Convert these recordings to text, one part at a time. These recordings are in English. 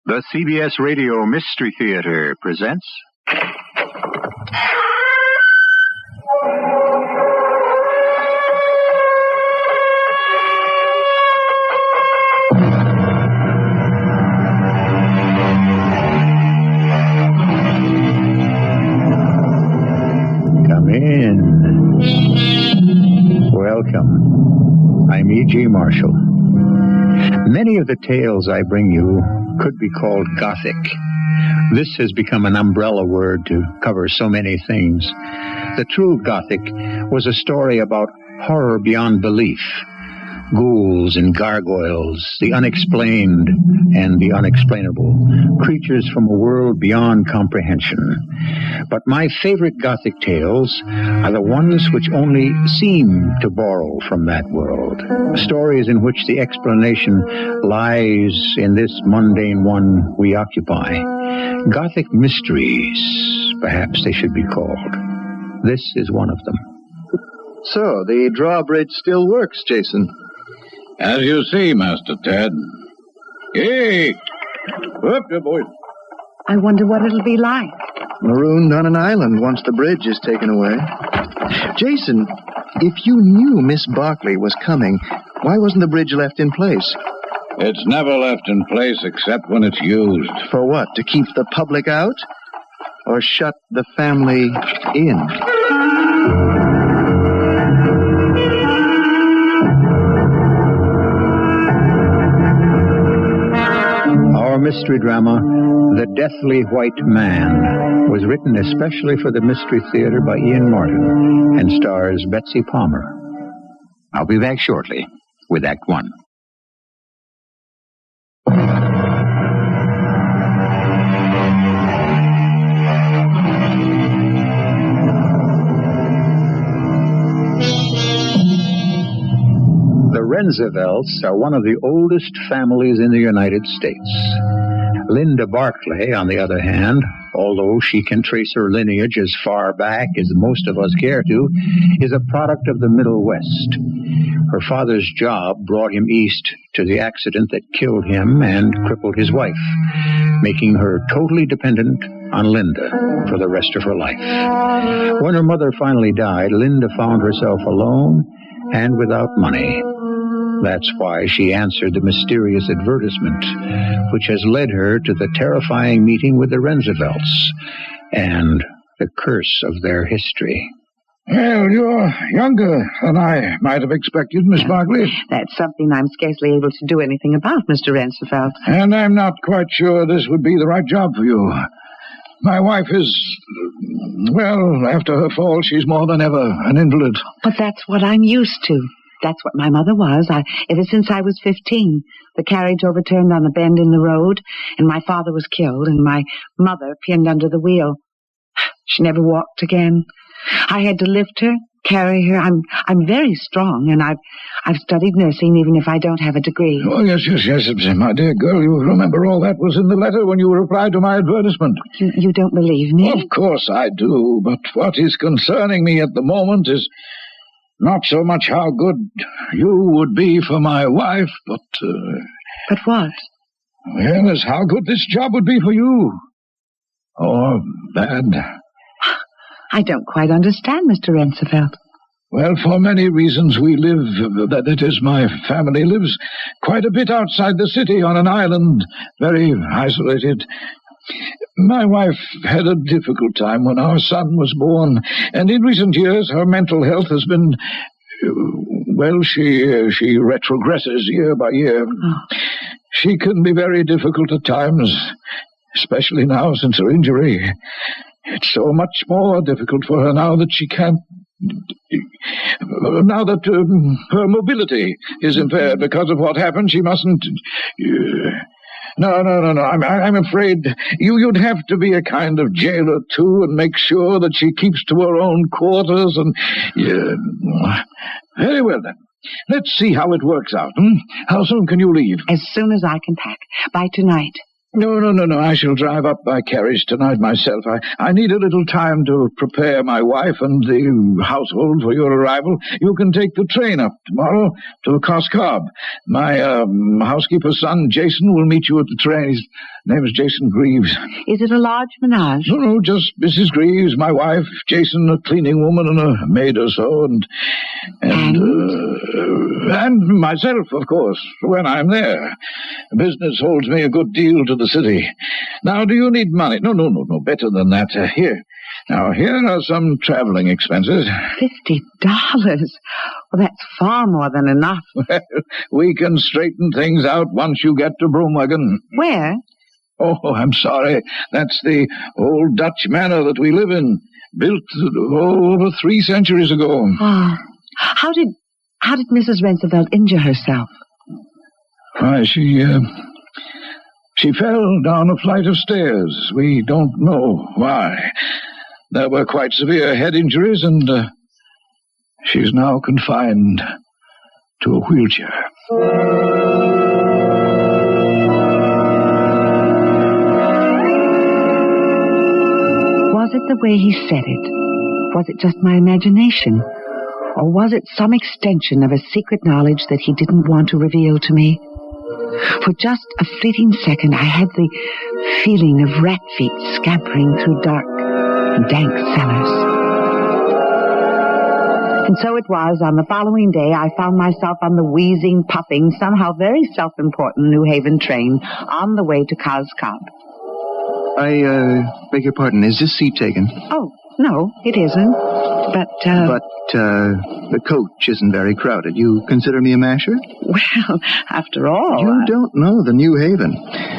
The CBS Radio Mystery Theater presents... Come in. Welcome. I'm E.G. Marshall. Many of the tales I bring you could be called Gothic. This has become an umbrella word to cover so many things. The true Gothic was a story about horror beyond belief. Ghouls and gargoyles, the unexplained and the unexplainable, creatures from a world beyond comprehension. But my favorite Gothic tales are the ones which only seem to borrow from that world. Stories in which the explanation lies in this mundane one we occupy. Gothic mysteries, perhaps they should be called. This is one of them. So, the drawbridge still works, Jason. As you see, Master Ted. Hey! Up there, boys. I wonder what it'll be like. Marooned on an island once the bridge is taken away. Jason, if you knew Miss Barkley was coming, why wasn't the bridge left in place? It's never left in place except when it's used. For what? To keep the public out? Or shut the family in? Our mystery drama, The Deathly White Man, was written especially for the Mystery Theater by Ian Martin and stars Betsy Palmer. I'll be back shortly with Act One. The Roosevelts are one of the oldest families in the United States. Linda Barkley, on the other hand, although she can trace her lineage as far back as most of us care to, is a product of the Middle West. Her father's job brought him east to the accident that killed him and crippled his wife, making her totally dependent on Linda for the rest of her life. When her mother finally died, Linda found herself alone and without money. That's why she answered the mysterious advertisement, which has led her to the terrifying meeting with the Roosevelts and the curse of their history. Well, you're younger than I might have expected, Miss Barkley. That's something I'm scarcely able to do anything about, Mr. Roosevelt. And I'm not quite sure this would be the right job for you. My wife is, well, after her fall, she's more than ever an invalid. But that's what I'm used to. That's what my mother was. Ever since I was 15, the carriage overturned on a bend in the road, and my father was killed, and my mother pinned under the wheel. She never walked again. I had to lift her, carry her. I'm very strong, and I've studied nursing, even if I don't have a degree. Oh, yes, my dear girl. You remember all that was in the letter when you replied to my advertisement. You don't believe me? Of course I do, but what is concerning me at the moment is not so much how good you would be for my wife, but... But what? Well, as how good this job would be for you. Or bad. I don't quite understand, Mr. Roosevelt. Well, for many reasons we live, that is, my family lives quite a bit outside the city on an island, very isolated. My wife had a difficult time when our son was born, and in recent years her mental health has been, well, she retrogresses year by year. Oh. She can be very difficult at times, especially now since her injury. It's so much more difficult for her now that she can't... Now that her mobility is impaired because of what happened, she mustn't... No. I'm afraid you'd have to be a kind of jailer, too, and make sure that she keeps to her own quarters and... Very well, then. Let's see how it works out. How soon can you leave? As soon as I can pack. By tonight. No. I shall drive up by carriage tonight myself. I need a little time to prepare my wife and the household for your arrival. You can take the train up tomorrow to Coscob. My housekeeper's son, Jason, will meet you at the train. He's Name is Jason Greaves. Is it a large menage? No, just Mrs. Greaves, my wife, Jason, a cleaning woman, and a maid or so, and myself, of course, when I'm there. Business holds me a good deal to the city. Now, do you need money? No, better than that. Here. Now, here are some traveling expenses. $50? Well, that's far more than enough. Well, we can straighten things out once you get to Broomwagon. Where? Oh, I'm sorry. That's the old Dutch manor that we live in, built over 3 centuries ago. Oh, how did Mrs. Rensenfeld injure herself? Why, she fell down a flight of stairs. We don't know why. There were quite severe head injuries, and she's now confined to a wheelchair. Was it the way he said it? Was it just my imagination? Or was it some extension of a secret knowledge that he didn't want to reveal to me? For just a fleeting second, I had the feeling of rat feet scampering through dark, dank cellars. And so it was, on the following day, I found myself on the wheezing, puffing, somehow very self-important New Haven train on the way to Coscob. I beg your pardon, is this seat taken? Oh, no, it isn't. But the coach isn't very crowded. You consider me a masher? Well, after all... You don't know the New Haven.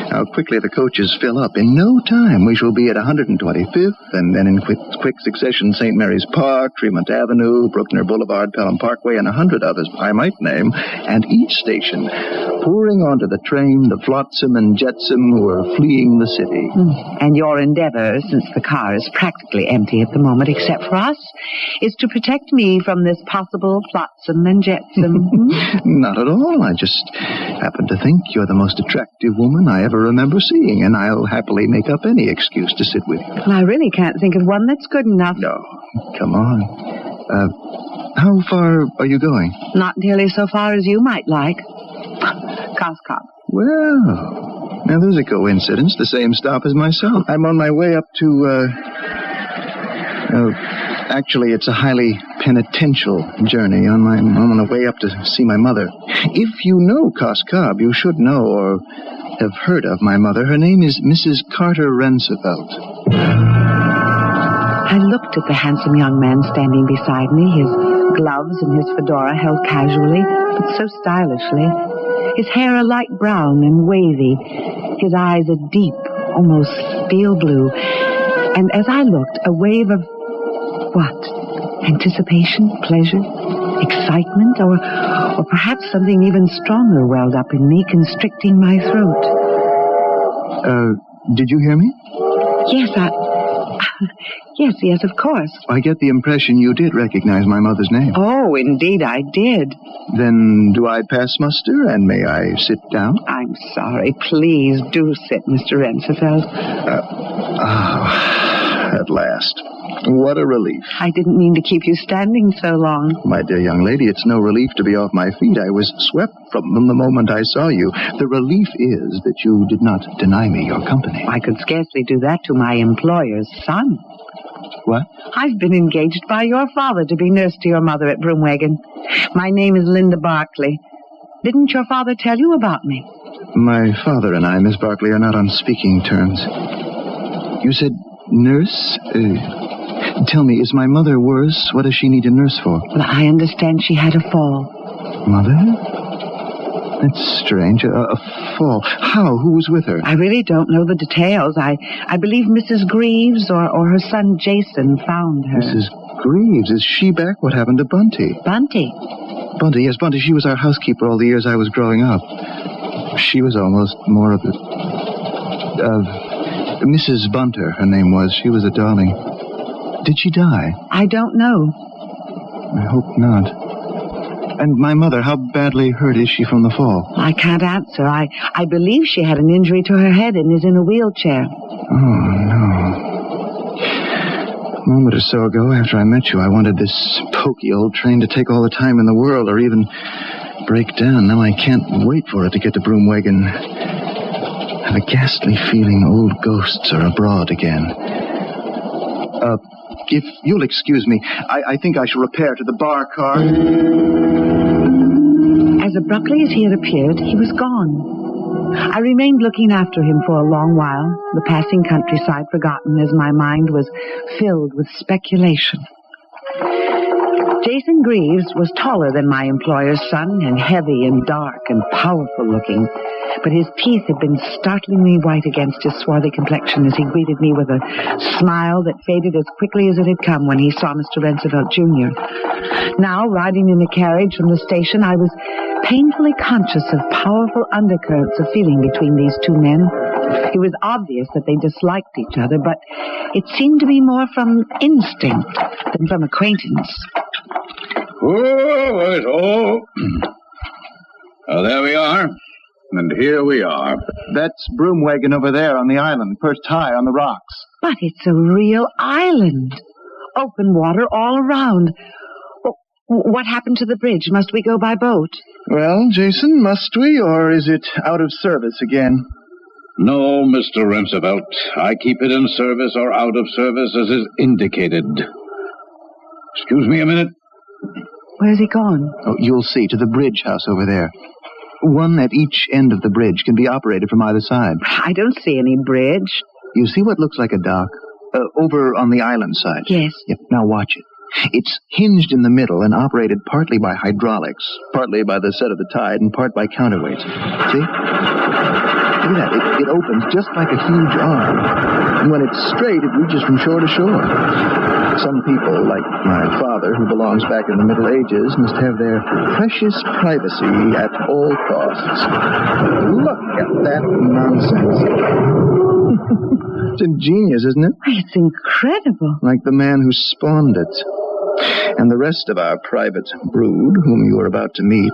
How quickly the coaches fill up. In no time, we shall be at 125th, and then in quick succession, St. Mary's Park, Tremont Avenue, Bruckner Boulevard, Pelham Parkway, and 100 others I might name. And each station, pouring onto the train, the flotsam and jetsam who are fleeing the city. And your endeavor, since the car is practically empty at the moment, except for us, is to protect me from this possible flotsam and jetsam. Not at all. I just happen to think you're the most attractive woman I ever remember seeing, and I'll happily make up any excuse to sit with you. Well, I really can't think of one that's good enough. No, come on. How far are you going? Not nearly so far as you might like. Coscob. Well, now there's a coincidence. The same stop as myself. I'm on my way up to, actually, it's a highly penitential journey. I'm on the way up to see my mother. If you know Coscob, you should know or have heard of my mother. Her name is Mrs. Carter Rensenfeld. I looked at the handsome young man standing beside me, his gloves and his fedora held casually, but so stylishly. His hair a light brown and wavy, his eyes a deep, almost steel blue. And as I looked, a wave of what? Anticipation, pleasure, excitement, or perhaps something even stronger welled up in me, constricting my throat. Did you hear me? Yes, of course. I get the impression you did recognize my mother's name. Oh, indeed I did. Then do I pass muster, and may I sit down? I'm sorry. Please do sit, Mr. Rensenfeld. At last. What a relief. I didn't mean to keep you standing so long. My dear young lady, it's no relief to be off my feet. I was swept from them the moment I saw you. The relief is that you did not deny me your company. I could scarcely do that to my employer's son. What? I've been engaged by your father to be nurse to your mother at Broomwagon. My name is Linda Barclay. Didn't your father tell you about me? My father and I, Miss Barclay, are not on speaking terms. You said nurse? Tell me, is my mother worse? What does she need a nurse for? Well, I understand she had a fall. Mother? That's strange. A fall. How? Who was with her? I really don't know the details. I believe Mrs. Greaves or her son Jason found her. Mrs. Greaves? Is she back? What happened to Bunty? Bunty? Bunty, yes, Bunty. She was our housekeeper all the years I was growing up. She was almost more of a... Mrs. Bunter, her name was. She was a darling. Did she die? I don't know. I hope not. And my mother, how badly hurt is she from the fall? I can't answer. I believe she had an injury to her head and is in a wheelchair. Oh, no. A moment or so ago, after I met you, I wanted this poky old train to take all the time in the world or even break down. Now I can't wait for it to get to Broomwagon. I have a ghastly feeling old ghosts are abroad again. If you'll excuse me, I think I shall repair to the bar car. As abruptly as he had appeared, he was gone. I remained looking after him for a long while, the passing countryside forgotten as my mind was filled with speculation. Jason Greaves was taller than my employer's son, and heavy and dark and powerful looking, but his teeth had been startlingly white against his swarthy complexion as he greeted me with a smile that faded as quickly as it had come when he saw Mr. Roosevelt Jr. Now, riding in a carriage from the station, I was painfully conscious of powerful undercurrents of feeling between these two men. It was obvious that they disliked each other, but it seemed to be more from instinct than from acquaintance. Oh, there we are. And here we are. That's Broom Wagon over there on the island, perched high on the rocks. But it's a real island. Open water all around. What happened to the bridge? Must we go by boat? Well, Jason, must we, or is it out of service again? No, Mr. Roosevelt. I keep it in service or out of service as is indicated. Excuse me a minute. Where's he gone? Oh, you'll see, to the bridge house over there. One at each end of the bridge can be operated from either side. I don't see any bridge. You see what looks like a dock? Over on the island side. Yes. Yep, now watch it. It's hinged in the middle and operated partly by hydraulics, partly by the set of the tide, and part by counterweights. See? Look at that. It opens just like a huge arm. And when it's straight, it reaches from shore to shore. Some people, like my father, who belongs back in the Middle Ages, must have their precious privacy at all costs. Look at that nonsense. It's ingenious, isn't it? It's incredible. Like the man who spawned it. And the rest of our private brood, whom you are about to meet.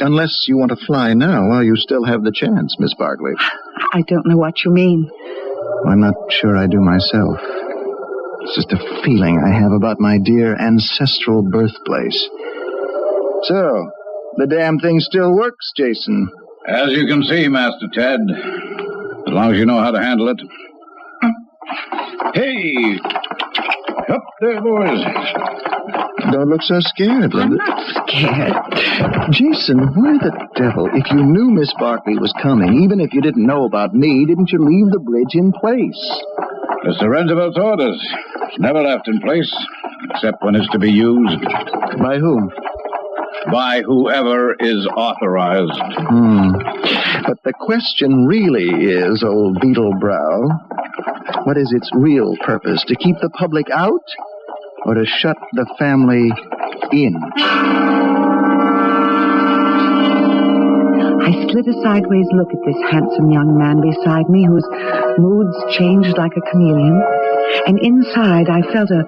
Unless you want to fly now while you still have the chance, Miss Barkley. I don't know what you mean. I'm not sure I do myself. It's just a feeling I have about my dear ancestral birthplace. So, the damn thing still works, Jason. As you can see, Master Ted. As long as you know how to handle it. Hey! Up there, boys. Don't look so scared, I'm Linda. not scared. Jason, why the devil, if you knew Miss Barkley was coming, even if you didn't know about me, didn't you leave the bridge in place? Mr. Roosevelt's orders. It's never left in place, except when it's to be used. By whom? By whoever is authorized. But the question really is, old Beetlebrow, what is its real purpose? To keep the public out? Or to shut the family in? I slid a sideways look at this handsome young man beside me, whose moods changed like a chameleon, and inside I felt a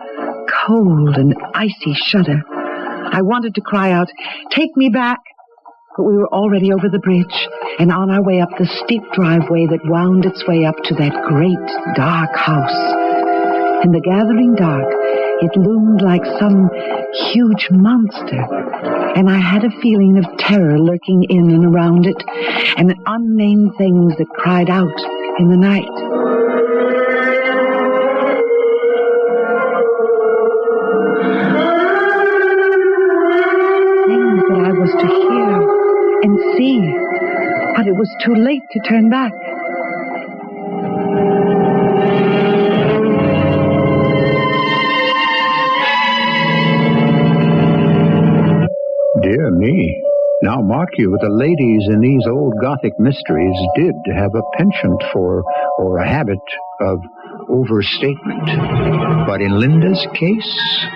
cold and icy shudder. I wanted to cry out, "Take me back!" But we were already over the bridge and on our way up the steep driveway that wound its way up to that great, dark house. In the gathering dark, it loomed like some huge monster, and I had a feeling of terror lurking in and around it, and unnamed things that cried out in the night. Things that I was to hear and see, but it was too late to turn back. Dear me. Now mark you, the ladies in these old Gothic mysteries did have a penchant for, or a habit of, overstatement. But in Linda's case,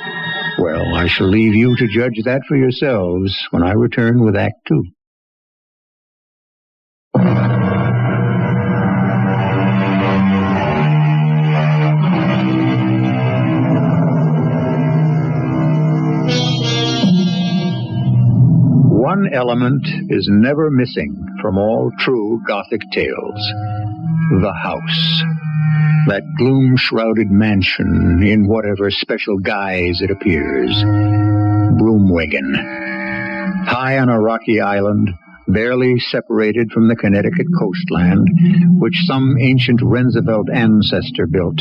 well, I shall leave you to judge that for yourselves when I return with Act 2. One element is never missing from all true Gothic tales: the house. That gloom-shrouded mansion in whatever special guise it appears. Broomwagon. High on a rocky island, barely separated from the Connecticut coastland, which some ancient Roosevelt ancestor built.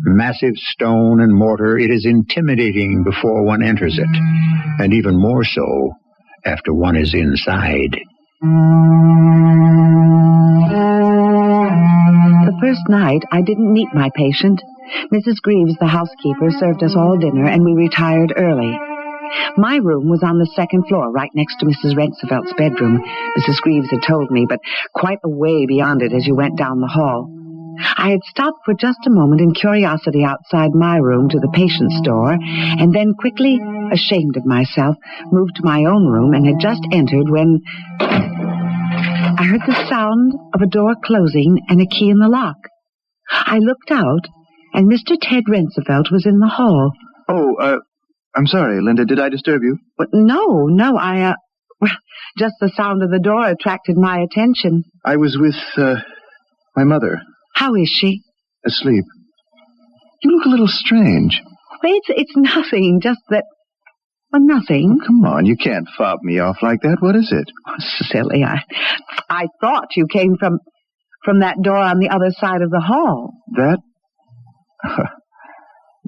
Massive stone and mortar, it is intimidating before one enters it, and even more so after one is inside. The first night, I didn't meet my patient. Mrs. Greaves, the housekeeper, served us all dinner, and we retired early. My room was on the second floor, right next to Mrs. Rensefeldt's bedroom, Mrs. Greaves had told me, but quite a way beyond it as you went down the hall. I had stopped for just a moment in curiosity outside my room to the patient's door, and then quickly, ashamed of myself, moved to my own room and had just entered when I heard the sound of a door closing and a key in the lock. I looked out, and Mr. Ted Rensefeldt was in the hall. Oh, I'm sorry, Linda. Did I disturb you? But no, well, just the sound of the door attracted my attention. I was with, my mother. How is she? Asleep. You look a little strange. Well, it's nothing, just that... Well, nothing. Oh, come on, you can't fob me off like that. What is it? Oh, silly, I thought you came from that door on the other side of the hall. That?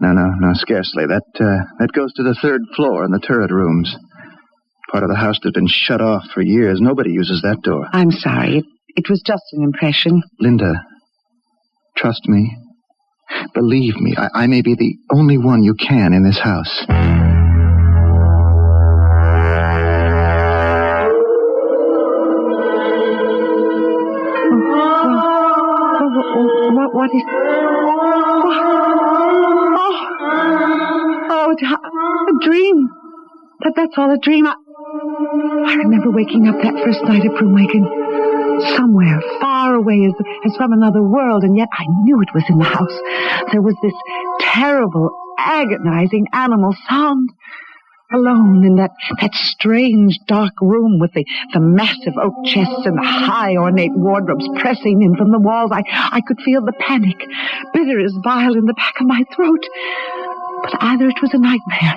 No, scarcely. That goes to the third floor in the turret rooms. Part of the house that's been shut off for years. Nobody uses that door. I'm sorry. It was just an impression. Linda, trust me. Believe me, I may be the only one you can in this house. What is... Oh, it's a dream. That's all a dream. I remember waking up that first night at Broomwaken, somewhere far away as from another world, and yet I knew it was in the house. There was this terrible, agonizing animal sound. Alone in that strange dark room with the massive oak chests and the high ornate wardrobes pressing in from the walls, I could feel the panic, bitter as bile, in the back of my throat. But either it was a nightmare,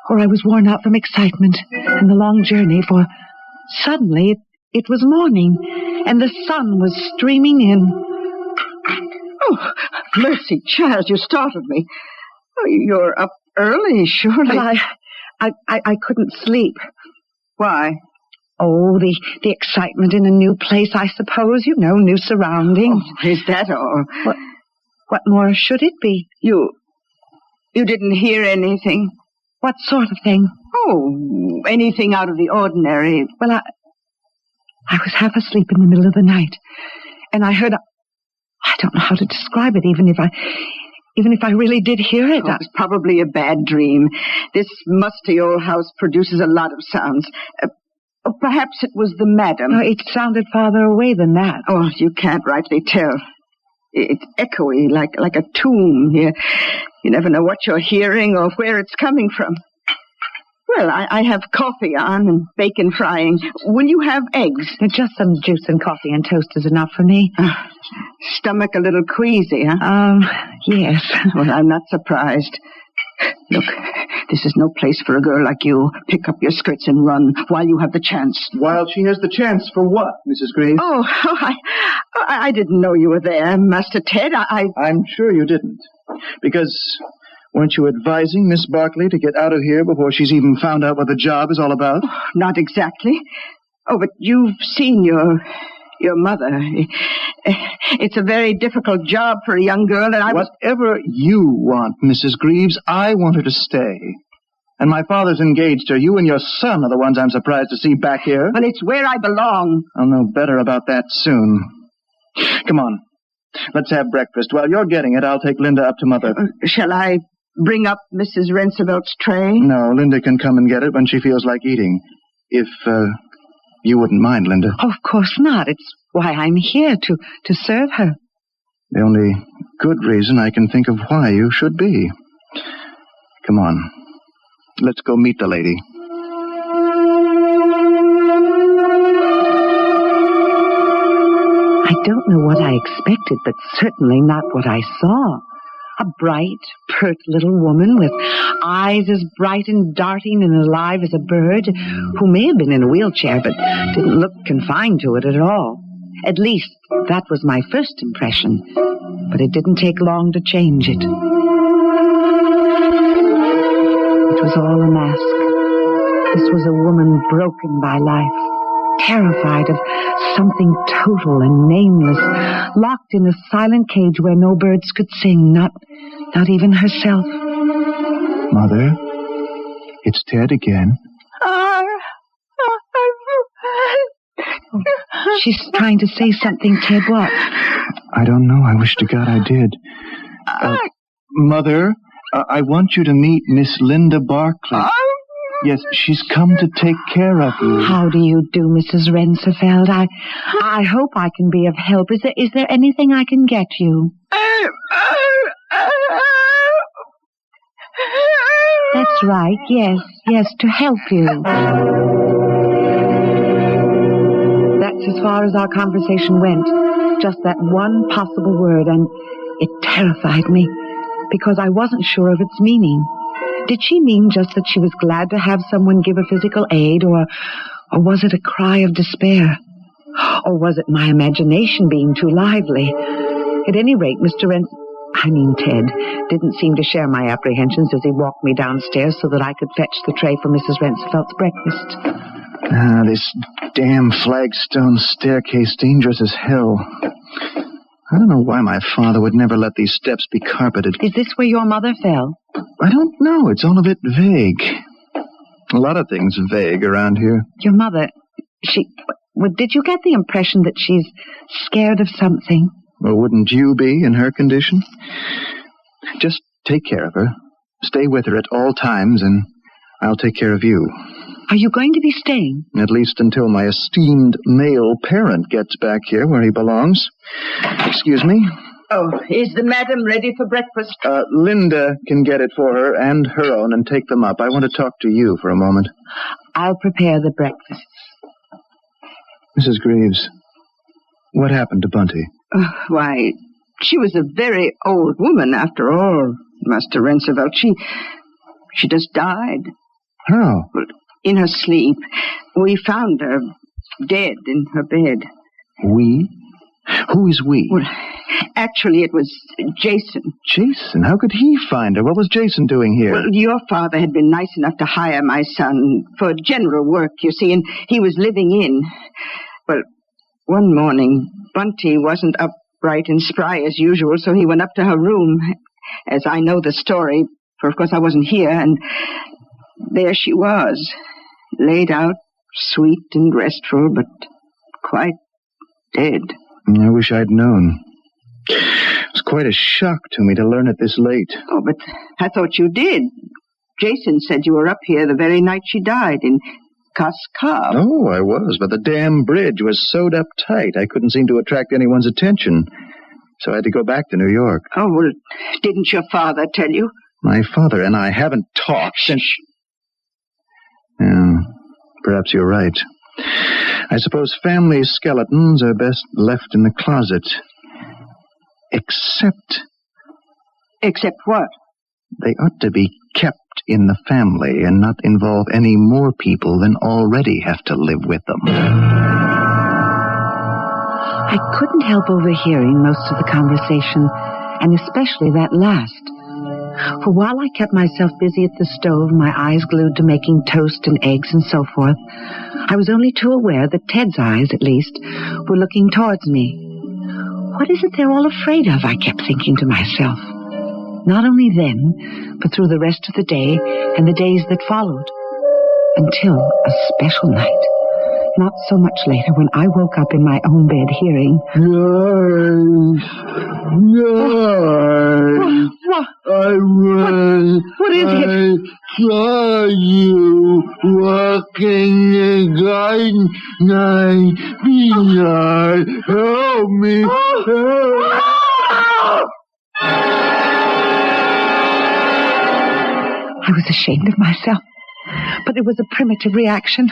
or I was worn out from excitement and the long journey, for suddenly it was morning, and the sun was streaming in. Oh, mercy, child, you startled me. Oh, you're up early, surely. Well, I couldn't sleep. Why? Oh, the excitement in a new place, I suppose. You know, new surroundings. Oh, is that all? What more should it be? You didn't hear anything? What sort of thing? Oh, anything out of the ordinary. Well, I was half asleep in the middle of the night, and I heard I don't know how to describe it, even if I really did hear it. Oh, it was probably a bad dream. This musty old house produces a lot of sounds. Perhaps it was the madam. No, it sounded farther away than that. Oh, you can't rightly tell. It's echoey, like a tomb here. You never know what you're hearing or where it's coming from. Well, I have coffee on and bacon frying. Will you have eggs? Just some juice and coffee and toast is enough for me. Stomach a little queasy, huh? Yes. Well, I'm not surprised. Look, this is no place for a girl like you. Pick up your skirts and run while you have the chance. While she has the chance for what, Mrs. Graves? Oh, I didn't know you were there, Master Ted. I'm sure you didn't. Because weren't you advising Miss Barkley to get out of here before she's even found out what the job is all about? Oh, not exactly. Oh, but you've seen your mother. It's a very difficult job for a young girl, and Whatever you want, Mrs. Greaves, I want her to stay. And my father's engaged her. You and your son are the ones I'm surprised to see back here. Well, it's where I belong. I'll know better about that soon. Come on. Let's have breakfast. While you're getting it, I'll take Linda up to Mother. Shall I bring up Mrs. Rensefeldt's tray? No, Linda can come and get it when she feels like eating. If, you wouldn't mind, Linda. Oh, of course not. It's why I'm here, to serve her. The only good reason I can think of why you should be. Come on. Let's go meet the lady. I don't know what I expected, but certainly not what I saw. A bright, pert little woman with eyes as bright and darting and alive as a bird, who may have been in a wheelchair but didn't look confined to it at all. At least, that was my first impression, but it didn't take long to change it. It was all a mask. This was a woman broken by life, terrified of something total and nameless, locked in a silent cage where no birds could sing, not even herself. Mother, it's Ted again. She's trying to say something, Ted. What? I don't know. I wish to God I did. Mother, I want you to meet Miss Linda Barclay. Yes, she's come to take care of you. How do you do, Mrs. Rensenfeld? I hope I can be of help. Is there anything I can get you? That's right. Yes, to help you. That's as far as our conversation went. Just that one possible word, and it terrified me because I wasn't sure of its meaning. Did she mean just that she was glad to have someone give her physical aid, or was it a cry of despair? Or was it my imagination being too lively? At any rate, Ted didn't seem to share my apprehensions as he walked me downstairs so that I could fetch the tray for Mrs. Rensenfeld's breakfast. This damn flagstone staircase, dangerous as hell. I don't know why my father would never let these steps be carpeted. Is this where your mother fell? I don't know. It's all a bit vague. A lot of things vague around here. Your mother, did you get the impression that she's scared of something? Well, wouldn't you be in her condition? Just take care of her. Stay with her at all times, and I'll take care of you. Are you going to be staying? At least until my esteemed male parent gets back here where he belongs. Excuse me? Oh, is the madam ready for breakfast? Linda can get it for her and her own and take them up. I want to talk to you for a moment. I'll prepare the breakfast. Mrs. Greaves, what happened to Bunty? Why, she was a very old woman after all, Master Rensenfeld. She just died. How? In her sleep. We found her dead in her bed. We? Who is we? Well, actually, it was Jason. Jason? How could he find her? What was Jason doing here? Well, your father had been nice enough to hire my son for general work, you see, and he was living in. Well, one morning, Bunty wasn't up bright and spry as usual, so he went up to her room, as I know the story, for of course I wasn't here, and there she was, laid out, sweet and restful, but quite dead. I wish I'd known. It was quite a shock to me to learn it this late. Oh, but I thought you did. Jason said you were up here the very night she died in Cascab. Oh, I was, but the damn bridge was sewed up tight. I couldn't seem to attract anyone's attention, so I had to go back to New York. Oh, well, didn't your father tell you? My father and I haven't talked since... Yeah, perhaps you're right. I suppose family skeletons are best left in the closet. Except... Except what? They ought to be kept in the family and not involve any more people than already have to live with them. I couldn't help overhearing most of the conversation, and especially that last. For while I kept myself busy at the stove, my eyes glued to making toast and eggs and so forth, I was only too aware that Ted's eyes, at least, were looking towards me. What is it they're all afraid of, I kept thinking to myself. Not only then, but through the rest of the day and the days that followed. Until a special night. Not so much later when I woke up in my own bed hearing... What is it? I saw you walking the garden night. Bernard, help me. I was ashamed of myself, but it was a primitive reaction.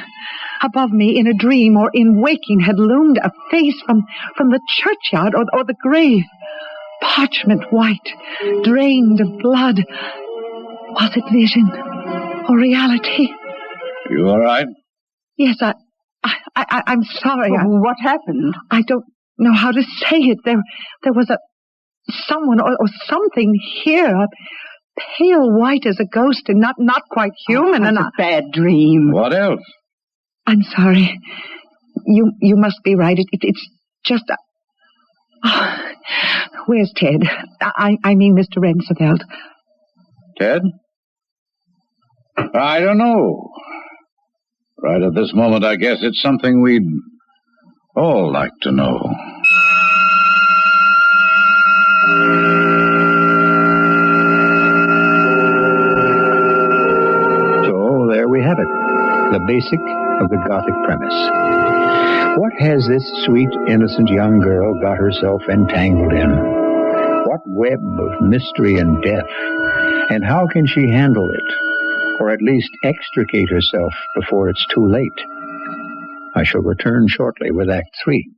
Above me, in a dream or in waking, had loomed a face from the churchyard or the grave. parchment white, drained of blood. Was it vision or reality? You all right? Yes, I'm sorry. What happened? I don't know how to say it. There was someone or something here, pale white as a ghost and not quite human. And a bad dream. What else? I'm sorry. You must be right. It's just... where's Ted? I mean Mr. Roosevelt. Ted? I don't know. Right at this moment, I guess it's something we'd all like to know. So there we have it, the basic of the Gothic premise. What has this sweet, innocent young girl got herself entangled in? What web of mystery and death? And how can she handle it? Or at least extricate herself before it's too late? I shall return shortly with Act 3.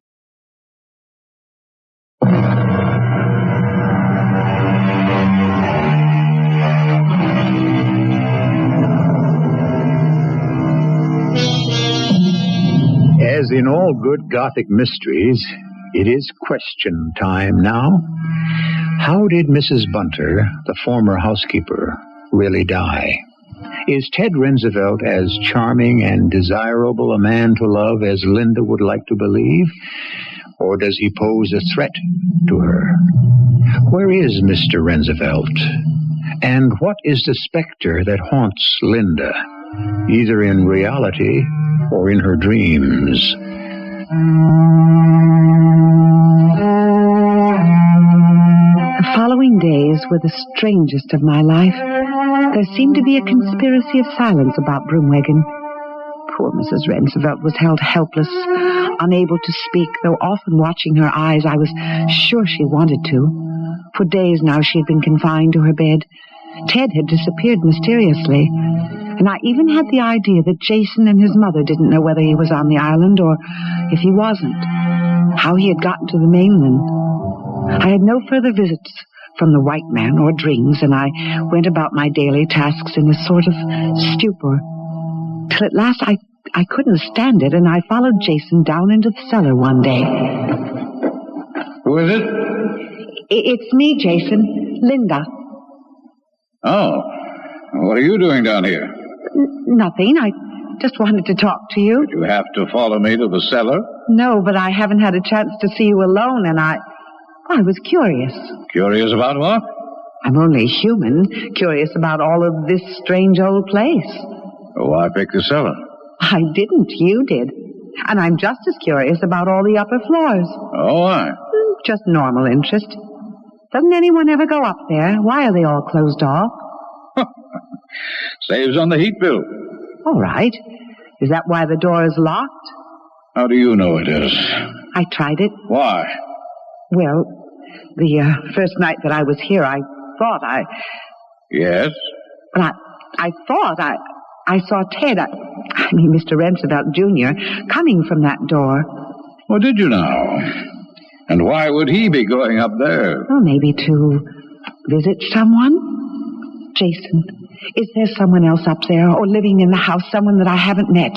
As in all good Gothic mysteries, it is question time now. How did Mrs. Bunter, the former housekeeper, really die? Is Ted Roosevelt as charming and desirable a man to love as Linda would like to believe? Or does he pose a threat to her? Where is Mr. Roosevelt? And what is the specter that haunts Linda, either in reality or in her dreams? The following days were the strangest of my life. There seemed to be a conspiracy of silence about Broomwagon. Poor Mrs. Roosevelt was held helpless, unable to speak, though often watching her eyes I was sure she wanted to. For days now she had been confined to her bed. Ted had disappeared mysteriously, and I even had the idea that Jason and his mother didn't know whether he was on the island or, if he wasn't, how he had gotten to the mainland. I had no further visits from the white man or dreams, and I went about my daily tasks in a sort of stupor, till at last I couldn't stand it, and I followed Jason down into the cellar one day. Who is it? It's me, Jason. Linda. Oh, what are you doing down here? Nothing. I just wanted to talk to you. Did you have to follow me to the cellar? No, but I haven't had a chance to see you alone, and I was curious. Curious about what? I'm only human, curious about all of this strange old place. Why pick the cellar? I didn't. You did. And I'm just as curious about all the upper floors. Oh, why? Just normal interest. Doesn't anyone ever go up there? Why are they all closed off? Saves on the heat bill. All right. Is that why the door is locked? How do you know it is? I tried it. Why? Well, the first night that I was here, I thought Yes? Well, I thought I saw Ted, I mean Mr. Roosevelt Jr., coming from that door. Well, did you now? And why would he be going up there? Well, maybe to visit someone? Jason, is there someone else up there or living in the house, someone that I haven't met?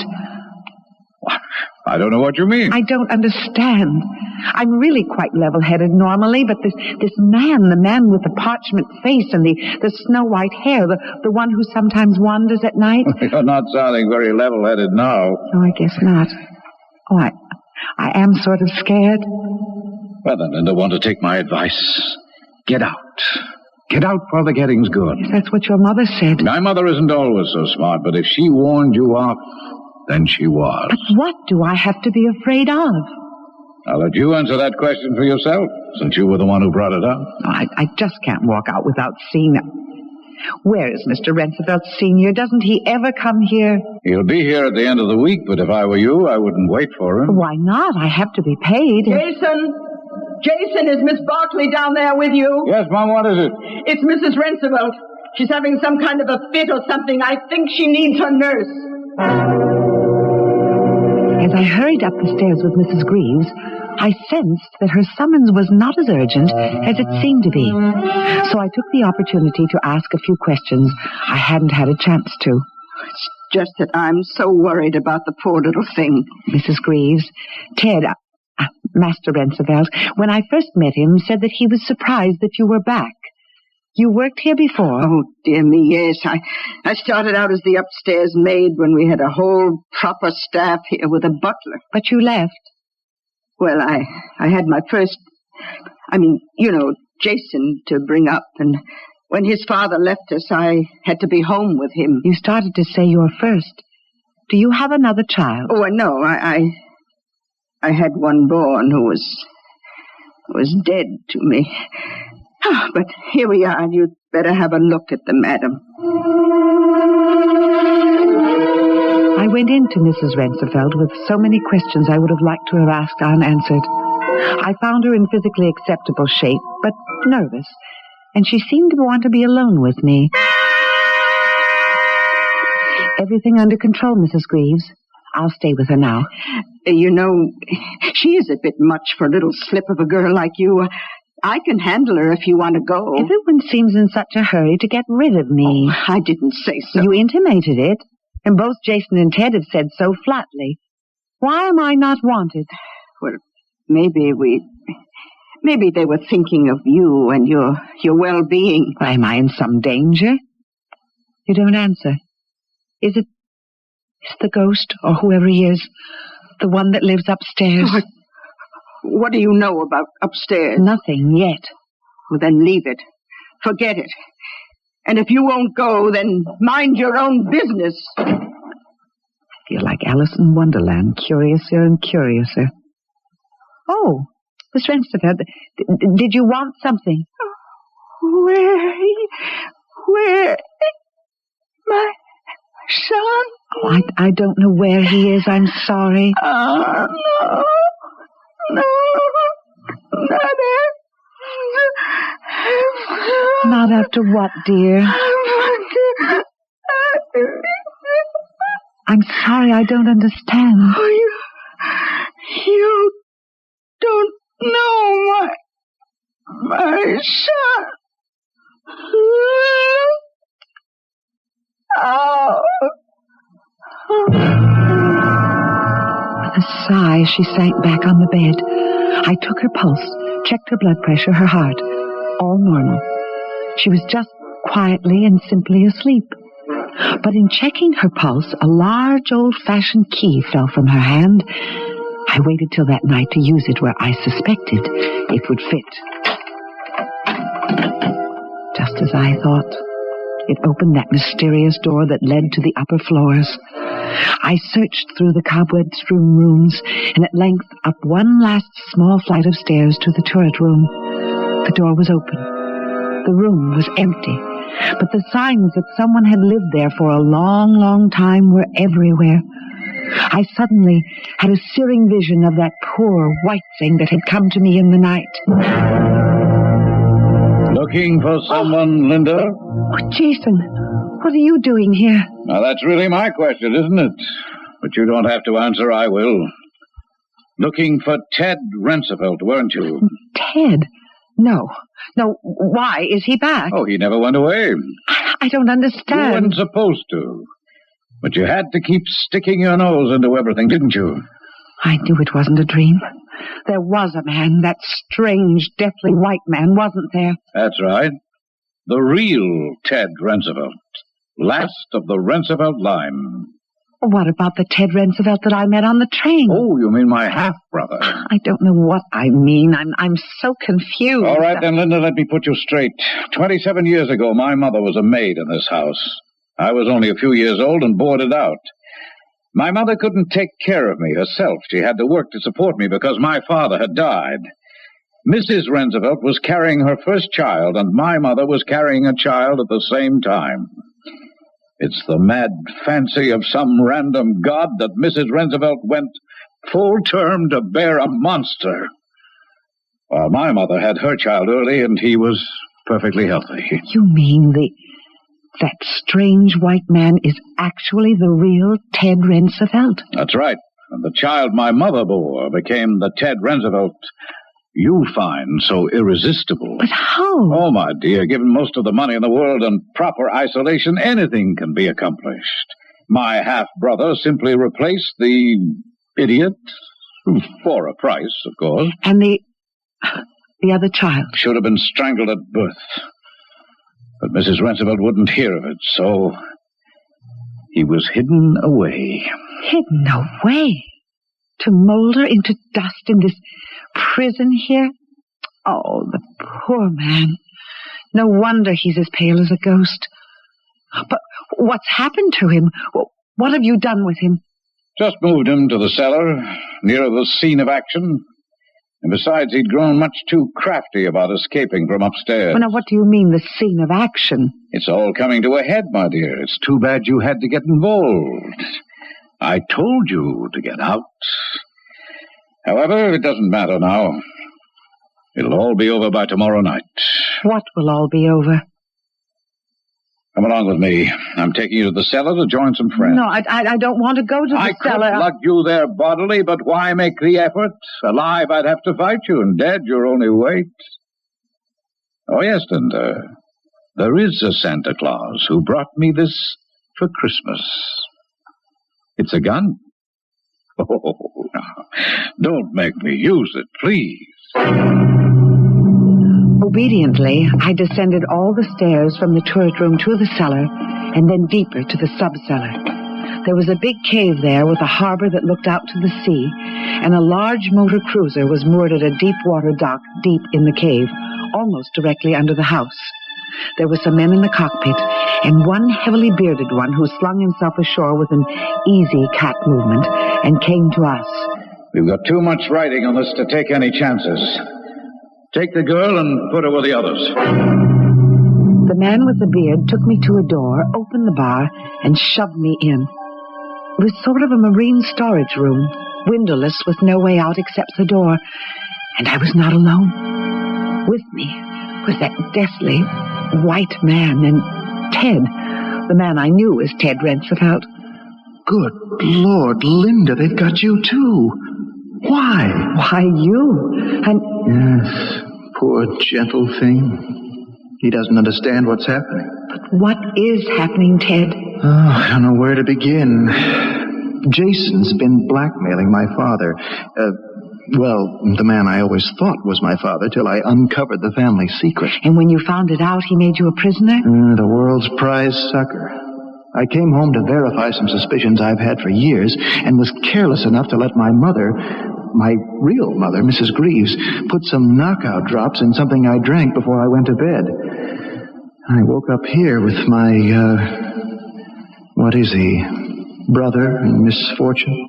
I don't know what you mean. I don't understand. I'm really quite level-headed normally, but this man, the man with the parchment face and the snow-white hair, the one who sometimes wanders at night. You're not sounding very level-headed now. Oh, I guess not. Oh, I am sort of scared. Well, then, Linda, want to take my advice? Get out. Get out while the getting's good. Yes, that's what your mother said. My mother isn't always so smart, but if she warned you off, then she was. But what do I have to be afraid of? I'll let you answer that question for yourself, since you were the one who brought it up. Oh, I just can't walk out without seeing them. Where is Mr. Roosevelt Sr.? Doesn't he ever come here? He'll be here at the end of the week, but if I were you, I wouldn't wait for him. Why not? I have to be paid. Jason, is Miss Barkley down there with you? Yes, Mom, what is it? It's Mrs. Roosevelt. She's having some kind of a fit or something. I think she needs her nurse. As I hurried up the stairs with Mrs. Greaves, I sensed that her summons was not as urgent as it seemed to be. So I took the opportunity to ask a few questions I hadn't had a chance to. It's just that I'm so worried about the poor little thing. Mrs. Greaves, Ted, Master Roosevelt, when I first met him, said that he was surprised that you were back. You worked here before? Oh, dear me, yes. I started out as the upstairs maid when we had a whole proper staff here with a butler. But you left. Well, I had my first, Jason to bring up, and when his father left us, I had to be home with him. You started to say your first. Do you have another child? Oh, no, I had one born who was dead to me. Oh, but here we are. You'd better have a look at the madam. I went into Mrs. Roosevelt with so many questions I would have liked to have asked unanswered. I found her in physically acceptable shape, but nervous, and she seemed to want to be alone with me. Everything under control, Mrs. Greaves. I'll stay with her now. She is a bit much for a little slip of a girl like you. I can handle her if you want to go. Everyone seems in such a hurry to get rid of me. Oh, I didn't say so. You intimated it, and both Jason and Ted have said so flatly. Why am I not wanted? Well, maybe they were thinking of you and your well-being. Am I in some danger? You don't answer. Is it the ghost, or whoever he is, the one that lives upstairs? What do you know about upstairs? Nothing yet. Well, then leave it. Forget it. And if you won't go, then mind your own business. I feel like Alice in Wonderland, curiouser and curiouser. Oh, Miss Rensterfeld, did you want something? Where? My son? Oh, I don't know where he is. I'm sorry. No, not after what, dear? I'm sorry, I don't understand. Oh, you don't know my son. Oh. With a sigh, she sank back on the bed. I took her pulse, checked her blood pressure, her heart. All normal. She was just quietly and simply asleep. But in checking her pulse, a large old-fashioned key fell from her hand. I waited till that night to use it where I suspected it would fit. Just as I thought. It opened that mysterious door that led to the upper floors. I searched through the cobweb-strewn rooms, and at length up one last small flight of stairs to the turret room. The door was open. The room was empty, but the signs that someone had lived there for a long, long time were everywhere. I suddenly had a searing vision of that poor white thing that had come to me in the night. Looking for someone, Linda? Oh, Jason, what are you doing here? Now, that's really my question, isn't it? But you don't have to answer, I will. Looking for Ted Roosevelt, weren't you? Ted? No. Why? Is he back? Oh, he never went away. I don't understand. You weren't supposed to. But you had to keep sticking your nose into everything, didn't you? I knew it wasn't a dream. There was a man, that strange, deathly white man, wasn't there? That's right. The real Ted Roosevelt. Last of the Roosevelt line. What about the Ted Roosevelt that I met on the train? Oh, you mean my half-brother? I don't know what I mean. I'm so confused. All right, then, Linda, let me put you straight. 27 years ago, my mother was a maid in this house. I was only a few years old and boarded out. My mother couldn't take care of me herself. She had to work to support me because my father had died. Mrs. Roosevelt was carrying her first child, and my mother was carrying a child at the same time. It's the mad fancy of some random god that Mrs. Roosevelt went full term to bear a monster. While my mother had her child early, and he was perfectly healthy. You mean that strange white man is actually the real Ted Roosevelt? That's right. and the child my mother bore became the Ted Roosevelt you find so irresistible. But how? Oh, my dear, given most of the money in the world and proper isolation, anything can be accomplished. My half-brother simply replaced the idiot, for a price, of course. And the other child? Should have been strangled at birth. But Mrs. Roosevelt wouldn't hear of it, so he was hidden away. Hidden away? To molder into dust in this prison here? Oh, the poor man. No wonder he's as pale as a ghost. But what's happened to him? What have you done with him? Just moved him to the cellar, nearer the scene of action. And besides, he'd grown much too crafty about escaping from upstairs. Well, now, what do you mean, the scene of action? It's all coming to a head, my dear. It's too bad you had to get involved. I told you to get out. However, it doesn't matter now. It'll all be over by tomorrow night. What will all be over? Come along with me. I'm taking you to the cellar to join some friends. No, I don't want to go to the cellar. I could lug you there bodily, but why make the effort? Alive, I'd have to fight you, and dead, you're only weight. Oh, yes, Linda. There is a Santa Claus who brought me this for Christmas. It's a gun. Oh, now, don't make me use it, please. Obediently, I descended all the stairs from the turret room to the cellar, and then deeper to the sub-cellar. There was a big cave there with a harbor that looked out to the sea, and a large motor cruiser was moored at a deep-water dock deep in the cave, almost directly under the house. There were some men in the cockpit, and one heavily bearded one who slung himself ashore with an easy cat movement and came to us. We've got too much writing on this to take any chances. Take the girl and put her with the others. The man with the beard took me to a door, opened the bar, and shoved me in. It was sort of a marine storage room, windowless with no way out except the door, and I was not alone. With me was that deathly white man and Ted, the man I knew as Ted Roosevelt. Good Lord, Linda, they've got you too. Why? Why you? And yes, poor gentle thing. He doesn't understand what's happening. But what is happening, Ted? Oh, I don't know where to begin. Jason's been blackmailing my father. Well, the man I always thought was my father till I uncovered the family secret. And when you found it out, he made you a prisoner? The world's prize sucker. I came home to verify some suspicions I've had for years and was careless enough to let my mother, my real mother, Mrs. Greaves, put some knockout drops in something I drank before I went to bed. I woke up here with my, what is he, brother in misfortune.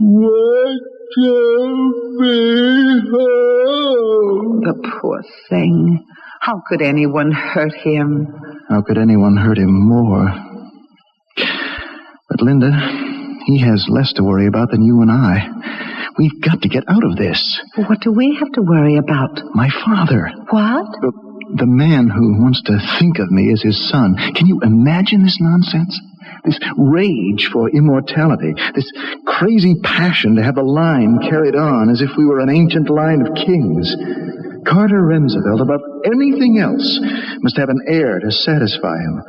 The poor thing. How could anyone hurt him? How could anyone hurt him more? But, Linda, he has less to worry about than you and I. We've got to get out of this. What do we have to worry about? My father. What? The man who wants to think of me as his son. Can you imagine this nonsense? This rage for immortality. This crazy passion to have the line carried on as if we were an ancient line of kings. Carter Roosevelt, above anything else, must have an heir to satisfy him.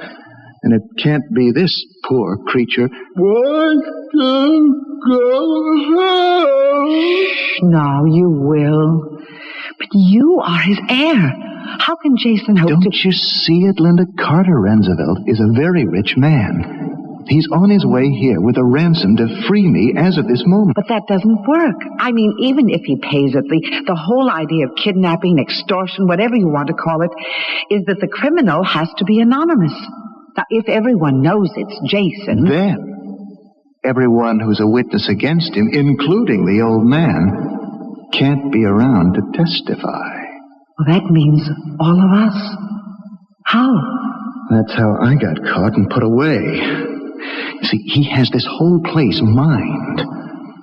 And it can't be this poor creature. No, you will. But you are his heir. How can Jason hope Don't you see it, Linda? Carter Roosevelt is a very rich man. He's on his way here with a ransom to free me as of this moment. But that doesn't work. I mean, even if he pays it, the whole idea of kidnapping, extortion, whatever you want to call it, is that the criminal has to be anonymous. Now, if everyone knows it's Jason... Then, everyone who's a witness against him, including the old man, can't be around to testify. Well, that means all of us. How? That's how I got caught and put away. You see, he has this whole place mined.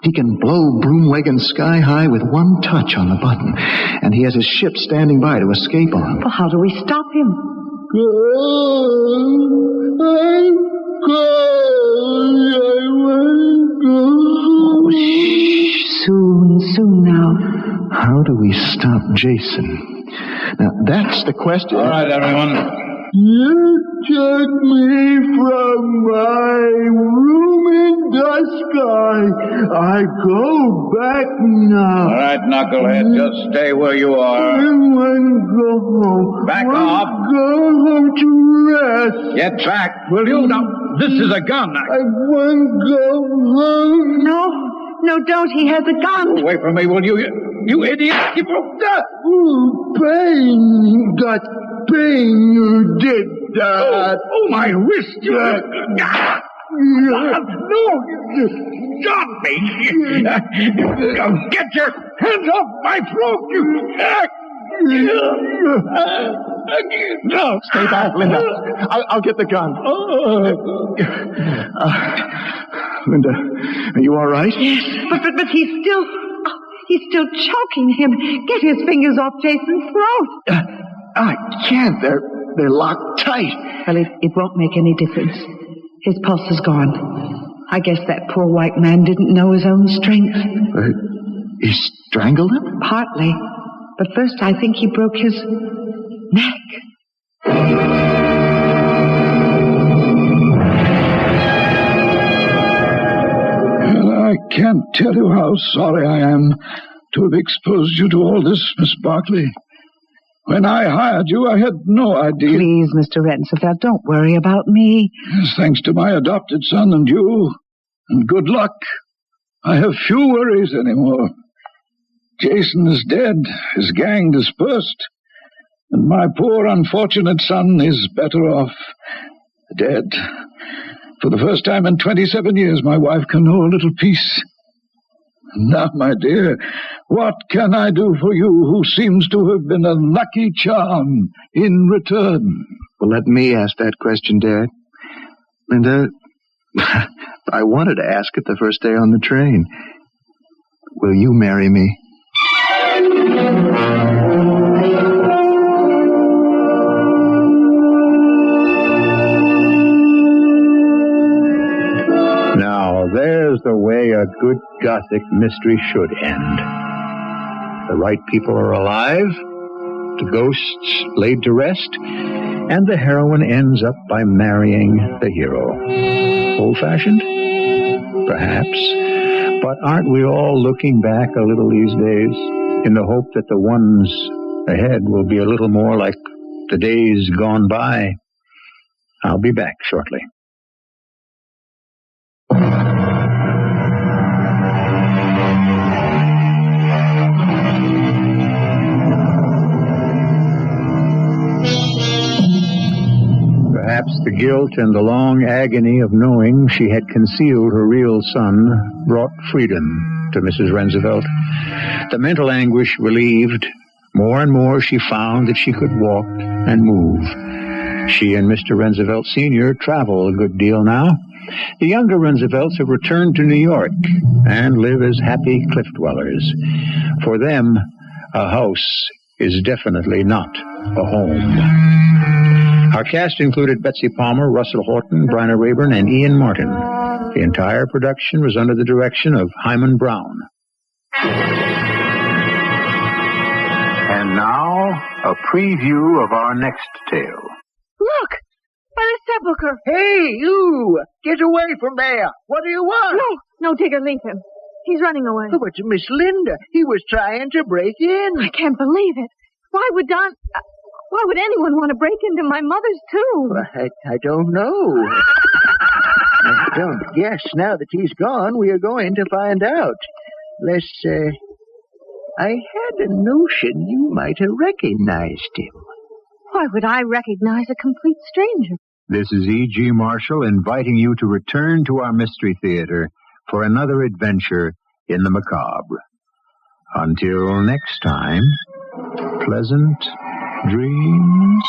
He can blow Broomwagon sky high with one touch on the button, and he has his ship standing by to escape on. Well, how do we stop him? I'm going. I want to go. Oh, shh. Soon now. How do we stop Jason? Now, that's the question. All right, everyone. You took me from my room in the sky. I go back now. All right, knucklehead, just stay where you are. I want to go home. Back off. Go home to rest. Get back, will you? Now, this is a gun. I want to go home. No, don't. He has a gun. Away from me, will you? You idiot. Ooh, pain. That pain you did that. Oh, my wrist. No, stop me. Get your hands off my throat, you. No, stay back, Linda. I'll get the gun. Linda, are you all right? Yes, but he's still choking him. Get his fingers off Jason's throat. I can't. They're locked tight. Well, it won't make any difference. His pulse is gone. I guess that poor white man didn't know his own strength. He strangled him? Partly. But first I think he broke his neck. Well, I can't tell you how sorry I am to have exposed you to all this, Miss Barkley. When I hired you, I had no idea. Please, Mr. Rensenfeld, don't worry about me. Yes, thanks to my adopted son and you, and good luck, I have few worries anymore. Jason is dead, his gang dispersed, and my poor unfortunate son is better off dead. For the first time in 27 years, my wife can know a little peace. And now, my dear, what can I do for you who seems to have been a lucky charm in return? Well, let me ask that question, Dad. Linda, I wanted to ask it the first day on the train. Will you marry me? Now, there's the way a good Gothic mystery should end. The right people are alive, the ghosts laid to rest, and the heroine ends up by marrying the hero. Old-fashioned? Perhaps. But aren't we all looking back a little these days in the hope that the ones ahead will be a little more like the days gone by? I'll be back shortly. Perhaps the guilt and the long agony of knowing she had concealed her real son brought freedom to Mrs. Rensenfeld. The mental anguish relieved, more and more she found that she could walk and move. She and Mr. Rensenfeld Sr. travel a good deal now. The younger Rensenfelds have returned to New York and live as happy cliff dwellers. For them, a house is definitely not a home. Our cast included Betsy Palmer, Russell Horton, Bryna Raeburn, and Ian Martin. The entire production was under the direction of Himan Brown. And now, a preview of our next tale. Look! By the sepulchre! Hey, you! Get away from there! What do you want? No, Digger, leave him. He's running away. Oh, but Miss Linda, he was trying to break in. I can't believe it. Why would anyone want to break into my mother's tomb? Well, I don't know. I don't guess now that he's gone, we are going to find out. I had a notion you might have recognized him. Why would I recognize a complete stranger? This is E.G. Marshall inviting you to return to our Mystery Theater for another adventure in the macabre. Until next time, pleasant dreams.